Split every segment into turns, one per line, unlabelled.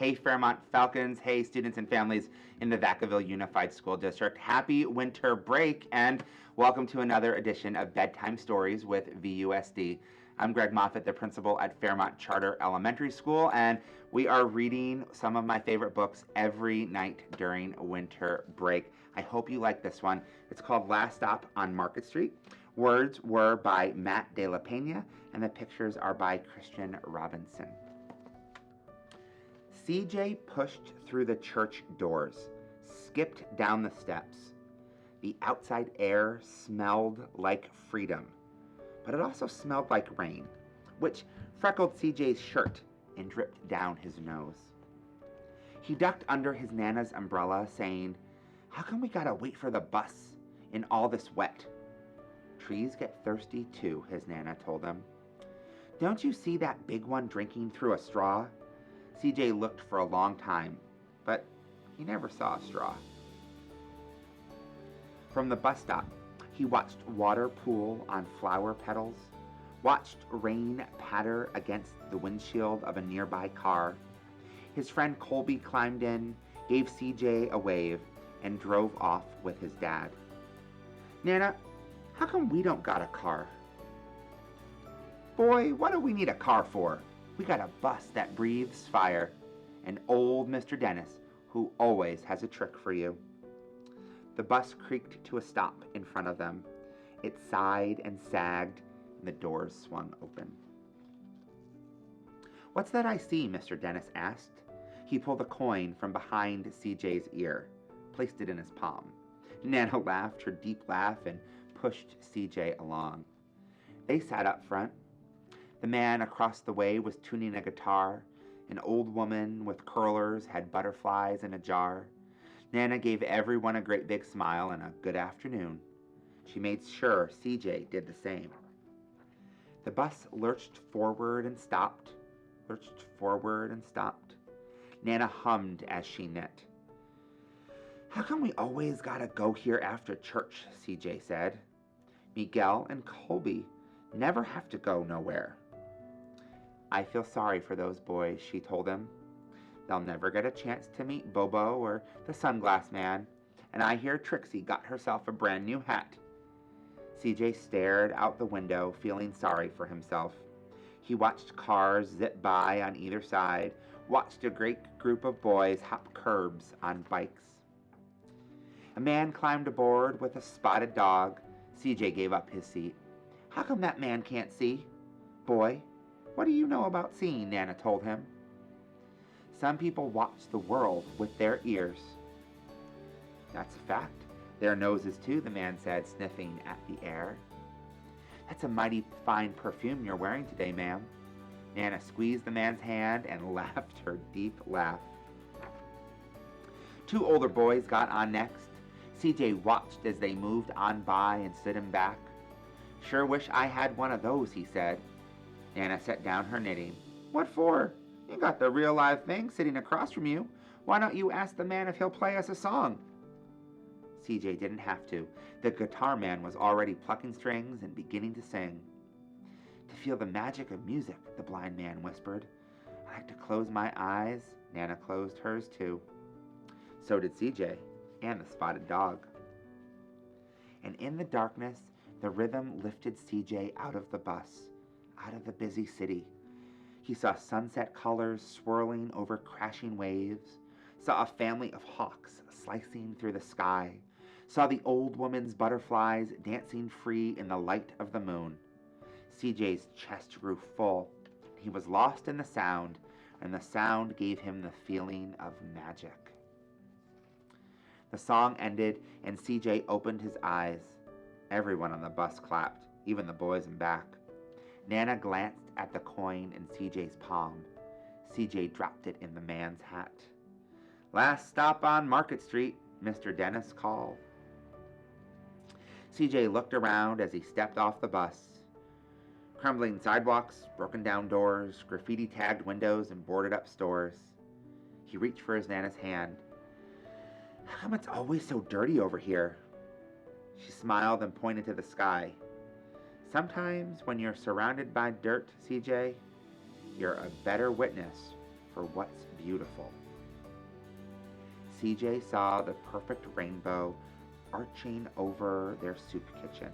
Hey, Fairmont Falcons. Hey, students and families in the Vacaville Unified School District. Happy winter break and welcome to another edition of Bedtime Stories with VUSD. I'm Greg Moffitt, the principal at Fairmont Charter Elementary School, and we are reading some of my favorite books every night during winter break. I hope you like this one. It's called Last Stop on Market Street. Words were by Matt de la Peña, and the pictures are by Christian Robinson. CJ pushed through the church doors, skipped down the steps. The outside air smelled like freedom, but it also smelled like rain, which freckled CJ's shirt and dripped down his nose. He ducked under his Nana's umbrella, saying, "How come we gotta wait for the bus in all this wet?" "Trees get thirsty too," his Nana told him. "Don't you see that big one drinking through a straw?" CJ looked for a long time, but he never saw a straw. From the bus stop, he watched water pool on flower petals, watched rain patter against the windshield of a nearby car. His friend Colby climbed in, gave CJ a wave, and drove off with his dad. "Nana, how come we don't got a car?" "Boy, what do we need a car for? We got a bus that breathes fire, and old Mr. Dennis, who always has a trick for you." The bus creaked to a stop in front of them. It sighed and sagged, and the doors swung open. "What's that I see?" Mr. Dennis asked. He pulled a coin from behind CJ's ear, placed it in his palm. Nana laughed her deep laugh and pushed CJ along. They sat up front. The man across the way was tuning a guitar. An old woman with curlers had butterflies in a jar. Nana gave everyone a great big smile and a good afternoon. She made sure CJ did the same. The bus lurched forward and stopped, lurched forward and stopped. Nana hummed as she knit. "How come we always gotta go here after church?" CJ said. "Miguel and Colby never have to go nowhere." "I feel sorry for those boys," she told him. "They'll never get a chance to meet Bobo or the Sunglass Man, and I hear Trixie got herself a brand new hat." CJ stared out the window, feeling sorry for himself. He watched cars zip by on either side, watched a great group of boys hop curbs on bikes. A man climbed aboard with a spotted dog. CJ gave up his seat. "How come that man can't see?" "Boy, what do you know about seeing?" Nana told him. "Some people watch the world with their ears." "That's a fact. Their noses too," the man said, sniffing at the air. "That's a mighty fine perfume you're wearing today, ma'am." Nana squeezed the man's hand and laughed her deep laugh. Two older boys got on next. CJ watched as they moved on by and stood him back. "Sure wish I had one of those," he said. Nana set down her knitting. "What for? You got the real live thing sitting across from you. Why don't you ask the man if he'll play us a song?" CJ didn't have to. The guitar man was already plucking strings and beginning to sing. "To feel the magic of music," the blind man whispered. "I like to close my eyes." Nana closed hers too. So did CJ and the spotted dog. And in the darkness, the rhythm lifted CJ out of the bus, out of the busy city. He saw sunset colors swirling over crashing waves, saw a family of hawks slicing through the sky, saw the old woman's butterflies dancing free in the light of the moon. CJ's chest grew full. He was lost in the sound, and the sound gave him the feeling of magic. The song ended, and CJ opened his eyes. Everyone on the bus clapped, even the boys in back. Nana glanced at the coin in CJ's palm. CJ dropped it in the man's hat. "Last stop on Market Street," Mr. Dennis called. CJ looked around as he stepped off the bus. Crumbling sidewalks, broken down doors, graffiti-tagged windows, and boarded-up stores. He reached for his Nana's hand. "How come it's always so dirty over here?" She smiled and pointed to the sky. "Sometimes when you're surrounded by dirt, CJ, you're a better witness for what's beautiful. CJ saw the perfect rainbow arching over their soup kitchen.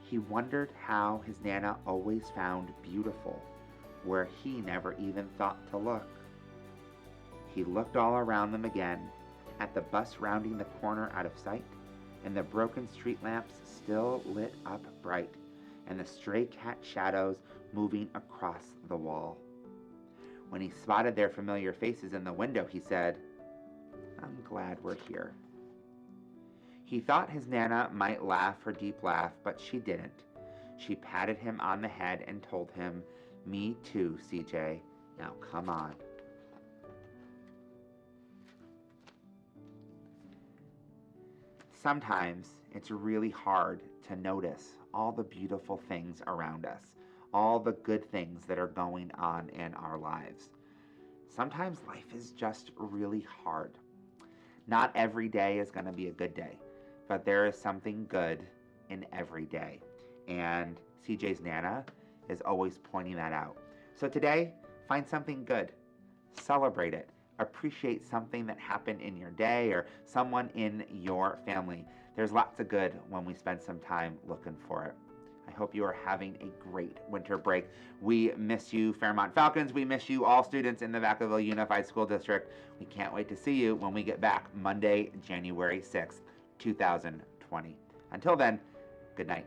He wondered how his Nana always found beautiful where he never even thought to look. He looked all around them again, at the bus rounding the corner out of sight, and the broken street lamps still lit up bright, and the stray cat shadows moving across the wall. When he spotted their familiar faces in the window, he said, "I'm glad we're here." He thought his Nana might laugh her deep laugh, but she didn't. She patted him on the head and told him, "Me too, CJ. Now come on." Sometimes it's really hard to notice all the beautiful things around us, all the good things that are going on in our lives. Sometimes life is just really hard. Not every day is going to be a good day, but there is something good in every day. And CJ's Nana is always pointing that out. So today, find something good. Celebrate it. Appreciate something that happened in your day or someone in your family. There's lots of good when we spend some time looking for it. I hope you are having a great winter break. We miss you, Fairmont Falcons. We miss you, all students in the Vacaville Unified School District. We can't wait to see you when we get back Monday, January 6th, 2020. Until then, good night.